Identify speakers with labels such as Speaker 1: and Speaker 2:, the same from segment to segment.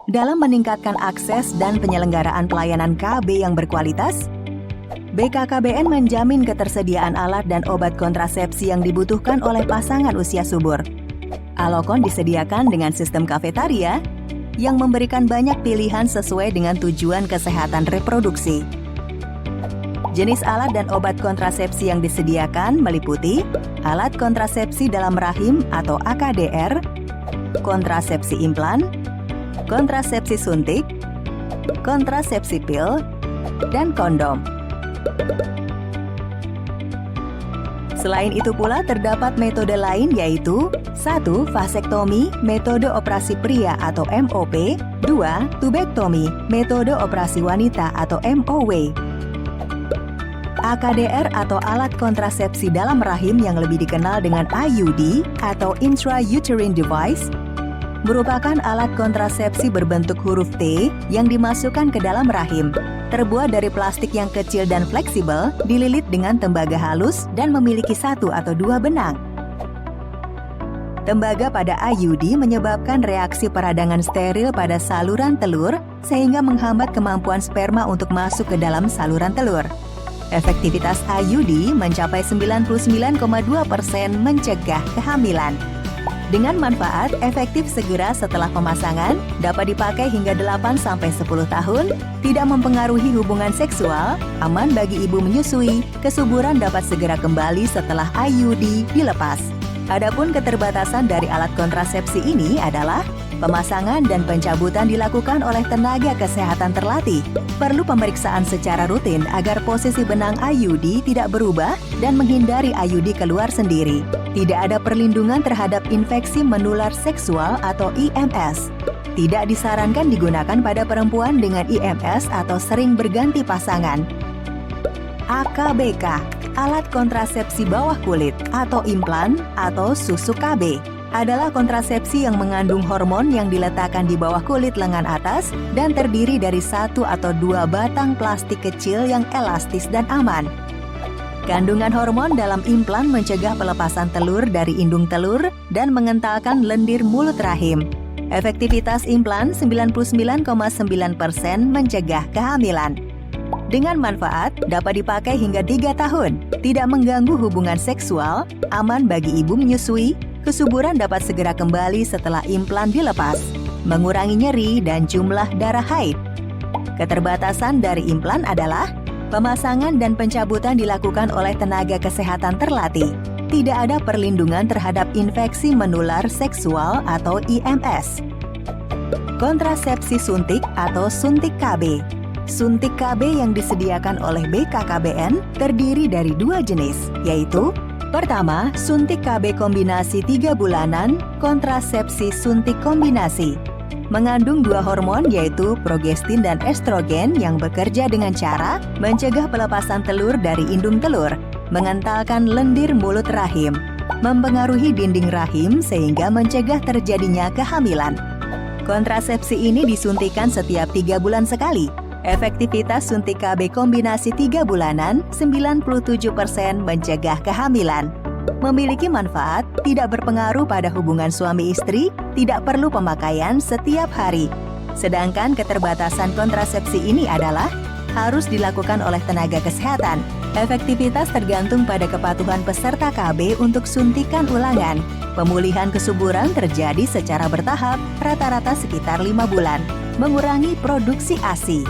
Speaker 1: Dalam meningkatkan akses dan penyelenggaraan pelayanan KB yang berkualitas, BKKBN menjamin ketersediaan alat dan obat kontrasepsi yang dibutuhkan oleh pasangan usia subur. Alokon disediakan dengan sistem kafetaria yang memberikan banyak pilihan sesuai dengan tujuan kesehatan reproduksi. Jenis alat dan obat kontrasepsi yang disediakan meliputi alat kontrasepsi dalam rahim atau AKDR, kontrasepsi implan, kontrasepsi suntik, kontrasepsi pil, dan kondom. Selain itu pula terdapat metode lain yaitu 1. Vasektomi, metode operasi pria atau MOP, 2. Tubektomi, metode operasi wanita atau MOW. AKDR atau alat kontrasepsi dalam rahim yang lebih dikenal dengan IUD atau intrauterine device merupakan alat kontrasepsi berbentuk huruf T yang dimasukkan ke dalam rahim. Terbuat dari plastik yang kecil dan fleksibel, dililit dengan tembaga halus dan memiliki 1 atau 2 benang. Tembaga pada IUD menyebabkan reaksi peradangan steril pada saluran telur sehingga menghambat kemampuan sperma untuk masuk ke dalam saluran telur. Efektivitas IUD mencapai 99,2% mencegah kehamilan. Dengan manfaat efektif segera setelah pemasangan, dapat dipakai hingga 8-10 tahun, tidak mempengaruhi hubungan seksual, aman bagi ibu menyusui, kesuburan dapat segera kembali setelah IUD dilepas. Adapun keterbatasan dari alat kontrasepsi ini adalah pemasangan dan pencabutan dilakukan oleh tenaga kesehatan terlatih. Perlu pemeriksaan secara rutin agar posisi benang IUD tidak berubah dan menghindari IUD keluar sendiri. Tidak ada perlindungan terhadap infeksi menular seksual atau IMS. Tidak disarankan digunakan pada perempuan dengan IMS atau sering berganti pasangan. AKBK, alat kontrasepsi bawah kulit atau implan atau susu KB, adalah kontrasepsi yang mengandung hormon yang diletakkan di bawah kulit lengan atas dan terdiri dari 1 atau 2 batang plastik kecil yang elastis dan aman. Kandungan hormon dalam implan mencegah pelepasan telur dari indung telur dan mengentalkan lendir mulut rahim. Efektivitas implan 99,9% mencegah kehamilan. Dengan manfaat, dapat dipakai hingga 3 tahun, tidak mengganggu hubungan seksual, aman bagi ibu menyusui, kesuburan dapat segera kembali setelah implan dilepas, mengurangi nyeri dan jumlah darah haid. Keterbatasan dari implan adalah pemasangan dan pencabutan dilakukan oleh tenaga kesehatan terlatih. Tidak ada perlindungan terhadap infeksi menular seksual atau IMS. Kontrasepsi suntik atau suntik KB. Suntik KB yang disediakan oleh BKKBN terdiri dari 2 jenis, yaitu pertama, suntik KB kombinasi 3 bulanan, kontrasepsi suntik kombinasi. Mengandung 2 hormon yaitu progestin dan estrogen yang bekerja dengan cara mencegah pelepasan telur dari indung telur, mengentalkan lendir mulut rahim, mempengaruhi dinding rahim sehingga mencegah terjadinya kehamilan. Kontrasepsi ini disuntikan setiap 3 bulan sekali. Efektivitas suntik KB kombinasi 3 bulanan 97% mencegah kehamilan. Memiliki manfaat, tidak berpengaruh pada hubungan suami istri, tidak perlu pemakaian setiap hari. Sedangkan keterbatasan kontrasepsi ini adalah harus dilakukan oleh tenaga kesehatan. Efektivitas tergantung pada kepatuhan peserta KB untuk suntikan ulangan. Pemulihan kesuburan terjadi secara bertahap, rata-rata sekitar 5 bulan, mengurangi produksi ASI.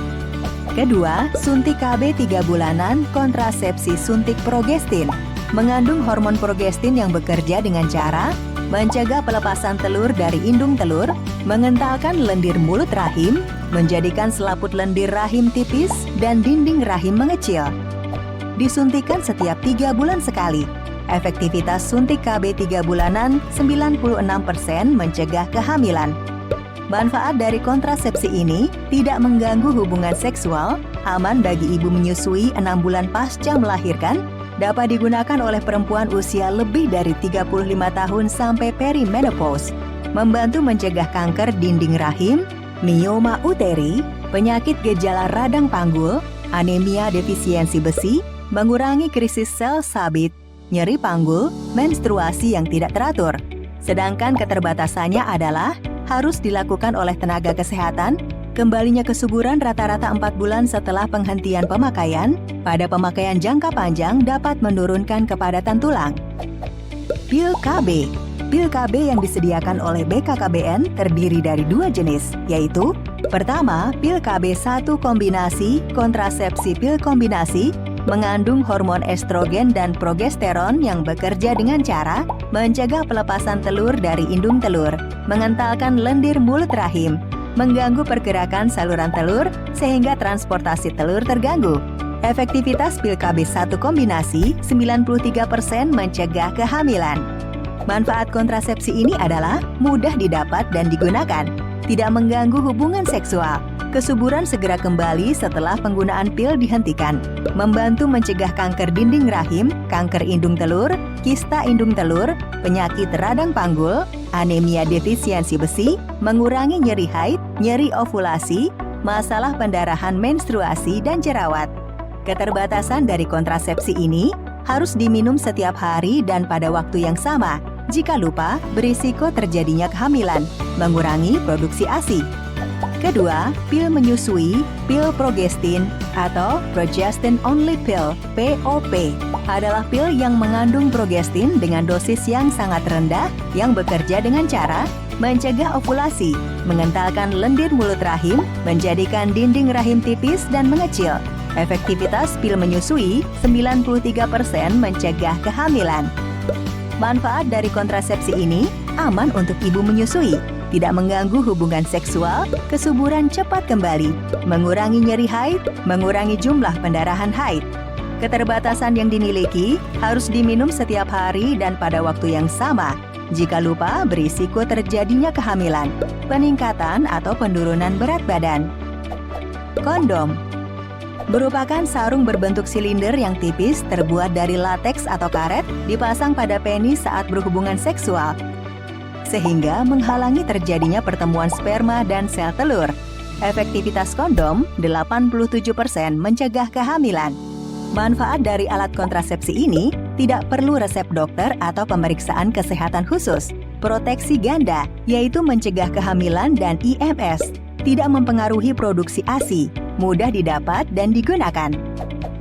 Speaker 1: Kedua, suntik KB 3 bulanan kontrasepsi suntik progestin. Mengandung hormon progestin yang bekerja dengan cara mencegah pelepasan telur dari indung telur, mengentalkan lendir mulut rahim, menjadikan selaput lendir rahim tipis, dan dinding rahim mengecil. Disuntikan setiap 3 bulan sekali. Efektivitas suntik KB 3 bulanan 96% mencegah kehamilan. Manfaat dari kontrasepsi ini tidak mengganggu hubungan seksual, aman bagi ibu menyusui 6 bulan pasca melahirkan, dapat digunakan oleh perempuan usia lebih dari 35 tahun sampai perimenopause, membantu mencegah kanker dinding rahim, mioma uteri, penyakit gejala radang panggul, anemia defisiensi besi, mengurangi krisis sel sabit, nyeri panggul, menstruasi yang tidak teratur. Sedangkan keterbatasannya adalah harus dilakukan oleh tenaga kesehatan. Kembalinya kesuburan rata-rata 4 bulan setelah penghentian pemakaian, pada pemakaian jangka panjang dapat menurunkan kepadatan tulang. Pil KB. Pil KB yang disediakan oleh BKKBN terdiri dari 2 jenis, yaitu pertama, pil KB 1 kombinasi kontrasepsi. Pil kombinasi mengandung hormon estrogen dan progesteron yang bekerja dengan cara mencegah pelepasan telur dari indung telur, mengentalkan lendir mulut rahim, mengganggu pergerakan saluran telur sehingga transportasi telur terganggu. Efektivitas pil KB 1 kombinasi 93% mencegah kehamilan. Manfaat kontrasepsi ini adalah mudah didapat dan digunakan, tidak mengganggu hubungan seksual, kesuburan segera kembali setelah penggunaan pil dihentikan, membantu mencegah kanker dinding rahim, kanker indung telur, kista indung telur, penyakit radang panggul, anemia defisiensi besi, mengurangi nyeri haid, nyeri ovulasi, masalah pendarahan menstruasi, dan jerawat. Keterbatasan dari kontrasepsi ini harus diminum setiap hari dan pada waktu yang sama. Jika lupa, berisiko terjadinya kehamilan, mengurangi produksi ASI. Kedua, pil menyusui, pil progestin atau progestin only pill (POP) adalah pil yang mengandung progestin dengan dosis yang sangat rendah yang bekerja dengan cara mencegah ovulasi, mengentalkan lendir mulut rahim, menjadikan dinding rahim tipis dan mengecil. Efektivitas pil menyusui 93% mencegah kehamilan. Manfaat dari kontrasepsi ini aman untuk ibu menyusui, tidak mengganggu hubungan seksual, kesuburan cepat kembali, mengurangi nyeri haid, mengurangi jumlah pendarahan haid. Keterbatasan yang dimiliki harus diminum setiap hari dan pada waktu yang sama. Jika lupa, berisiko terjadinya kehamilan, peningkatan atau penurunan berat badan. Kondom merupakan sarung berbentuk silinder yang tipis terbuat dari lateks atau karet dipasang pada penis saat berhubungan seksual, sehingga menghalangi terjadinya pertemuan sperma dan sel telur. Efektivitas kondom 87% mencegah kehamilan. Manfaat dari alat kontrasepsi ini tidak perlu resep dokter atau pemeriksaan kesehatan khusus. Proteksi ganda, yaitu mencegah kehamilan dan IMS, tidak mempengaruhi produksi ASI, mudah didapat dan digunakan.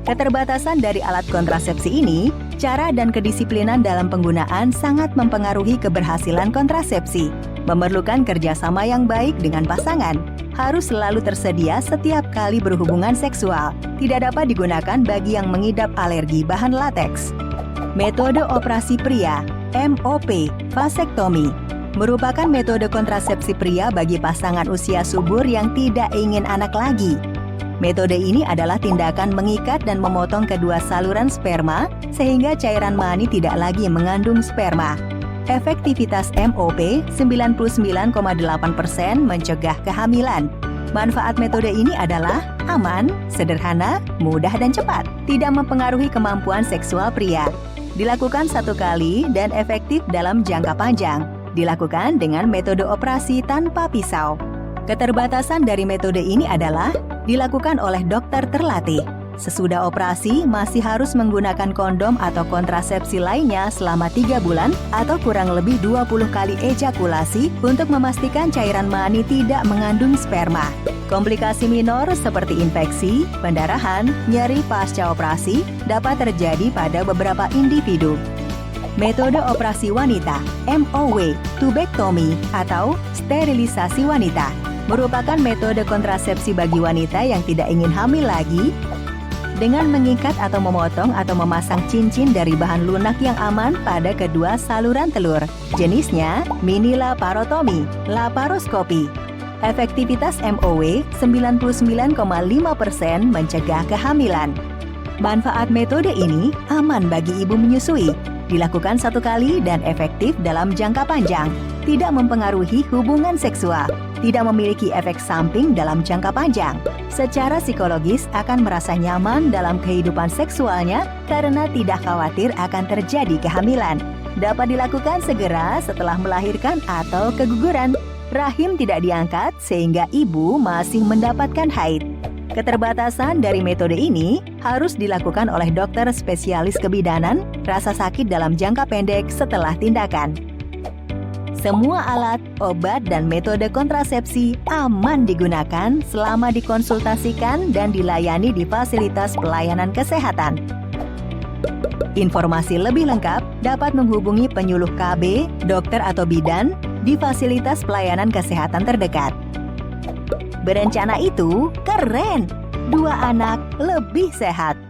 Speaker 1: Keterbatasan dari alat kontrasepsi ini, cara dan kedisiplinan dalam penggunaan sangat mempengaruhi keberhasilan kontrasepsi. Memerlukan kerjasama yang baik dengan pasangan, harus selalu tersedia setiap kali berhubungan seksual, tidak dapat digunakan bagi yang mengidap alergi bahan lateks. Metode operasi pria, MOP, vasektomi, merupakan metode kontrasepsi pria bagi pasangan usia subur yang tidak ingin anak lagi. Metode ini adalah tindakan mengikat dan memotong kedua saluran sperma sehingga cairan mani tidak lagi mengandung sperma. Efektivitas MOP 99,8% mencegah kehamilan. Manfaat metode ini adalah aman, sederhana, mudah dan cepat. Tidak mempengaruhi kemampuan seksual pria. Dilakukan 1 kali dan efektif dalam jangka panjang. Dilakukan dengan metode operasi tanpa pisau. Keterbatasan dari metode ini adalah dilakukan oleh dokter terlatih. Sesudah operasi masih harus menggunakan kondom atau kontrasepsi lainnya selama 3 bulan atau kurang lebih 20 kali ejakulasi untuk memastikan cairan mani tidak mengandung sperma. Komplikasi minor seperti infeksi, pendarahan, nyeri pasca operasi dapat terjadi pada beberapa individu. Metode operasi wanita, MOW, tubektomi atau sterilisasi wanita, merupakan metode kontrasepsi bagi wanita yang tidak ingin hamil lagi dengan mengikat atau memotong atau memasang cincin dari bahan lunak yang aman pada kedua saluran telur. Jenisnya mini laparotomi, laparoskopi. Efektivitas MOW 99,5% mencegah kehamilan. Manfaat metode ini aman bagi ibu menyusui, dilakukan 1 kali dan efektif dalam jangka panjang, tidak mempengaruhi hubungan seksual, tidak memiliki efek samping dalam jangka panjang. Secara psikologis akan merasa nyaman dalam kehidupan seksualnya karena tidak khawatir akan terjadi kehamilan. Dapat dilakukan segera setelah melahirkan atau keguguran. Rahim tidak diangkat sehingga ibu masih mendapatkan haid. Keterbatasan dari metode ini harus dilakukan oleh dokter spesialis kebidanan, rasa sakit dalam jangka pendek setelah tindakan. Semua alat obat dan metode kontrasepsi aman digunakan selama dikonsultasikan dan dilayani di fasilitas pelayanan kesehatan. Informasi lebih lengkap dapat menghubungi penyuluh KB, dokter atau bidan di fasilitas pelayanan kesehatan terdekat. Berencana itu keren! 2 anak lebih sehat.